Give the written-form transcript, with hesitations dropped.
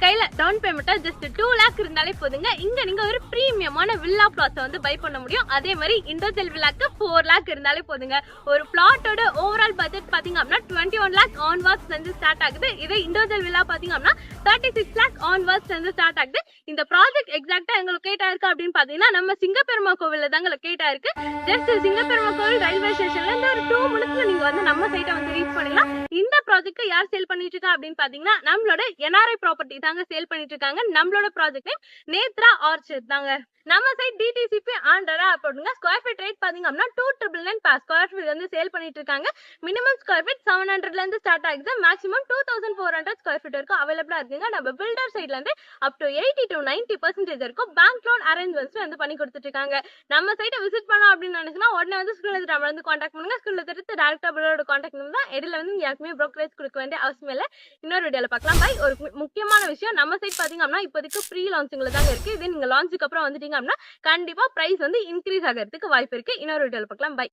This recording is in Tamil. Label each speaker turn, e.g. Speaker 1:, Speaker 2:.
Speaker 1: கையில டவுன் பேமெண்ட்டா ஜஸ்ட் 2 லேக் இருந்தாலே போதுங்க. இங்க நீங்க ஒரு பிரீமியமான வில்லா பிளாட்ஸ் வந்து பை பண்ண முடியும். அதே மாதிரி இண்டோசெல் வில்லாக்கு 4 லேக் இருந்தாலே போதுங்க. ஒரு பிளாட்டோட ஓவரால் பட்ஜெட் பாத்தீங்க அப்படின்னா 21 லேக் ஆன்வார்ட்ஸ் வந்து ஸ்டார்ட் ஆகுது. இதே இண்டோசெல் வில்லா பாத்தீங்க அப்படின்னா 36 லேக் ஆன்வார்ட்ஸ் வந்து ஸ்டார்ட் ஆகுது. இந்த ப்ராஜெக்ட் எக்ஸாக்டா எங்க லொகேட் ஆயிருக்கு அப்படின்னு பாத்தீங்கன்னா நம்ம சிங்கப்பெருமா கோவில்ல தாங்க லொகேட் ஆயிருக்கு. ஜஸ்ட் சிங்கப்பெருமா கோவில் ரயில்வே ஸ்டேஷன்ல இருந்து ஒரு 2 மினிட்ஸ்ல நீங்க வந்து நம்ம சைட்டை வந்து ரீச் பண்ணிடலாம். இந்த ப்ராஜெக்ட் யார் சேல் பண்ணிட்டு இருக்கா அப்படின்னு பாத்தீங்கன்னா நம்மளோட NRI ப்ராப்பர்ட்டி தாங்க சேல் பண்ணிட்டு இருக்காங்க. நம்மளோட ப்ராஜெக்ட் நேம் நேத்ரா ஆர்ச்சர்ட் தாங்க. நம்ம சைட் டிடிசிபி ஆண்டரா அப்படிங்க. ஸ்கொயர் ஃபீட் ரேட் பாத்தீங்க அப்படின்னா 2,999 per ஸ்கொயர் ஃபீட் வந்து சேல் பண்ணிட்டு இருக்காங்க. மினிமம் ஸ்கொயர் ஃபீட் 700ல இருந்து ஸ்டார்ட் ஆகுது. மேக்ஸிமம் 2400 ஸ்கொயர் ஃபீட் வரைக்கும் அவைலபிளா இருக்குங்க. நம்ம பில்டர் சைட்ல இருந்து அப் டு 80 to 90% இருக்கும் பேங்க் லோன் அரேஞ்ச்மெண்ட்ஸ் வந்து பண்ணி கொடுத்துட்டு இருக்காங்க. நம்ம சைட்டை விசிட் பண்ணோம் அப்படின்னு நினைச்சுன்னா உடனே வந்து ஸ்கூல்ல நம்ம வந்து கான்டாக்ட் பண்ணுங்க. ஸ்கூல்ல தெரிஞ்சு டேரக்டா பில்லரோட கான்டாக்ட் நம்பர் தான். இடையில வந்து யாருக்குமே ப்ரோக்கரேஜ் கொடுக்க வேண்டிய அவசியம் இல்லை. இன்னொரு வீடியோல பார்க்கலாம். பை. ஒரு முக்கியமான விஷயம், நம்ம சைட் பாத்தீங்க அப்படின்னா இப்போதைக்கு ப்ரீ லான்ச்சிங்ல தாங்க இருக்கு. இதே நீங்க லான்ச்சுக்கு அப்புறம் வந்துட்டீங்க அப்படின்னா கண்டிப்பா பிரைஸ் வந்து இன்க்ரீஸ் ஆகிறதுக்கு வாய்ப்பு இருக்கு. இன்னொரு வீடியோல பார்க்கலாம். பை.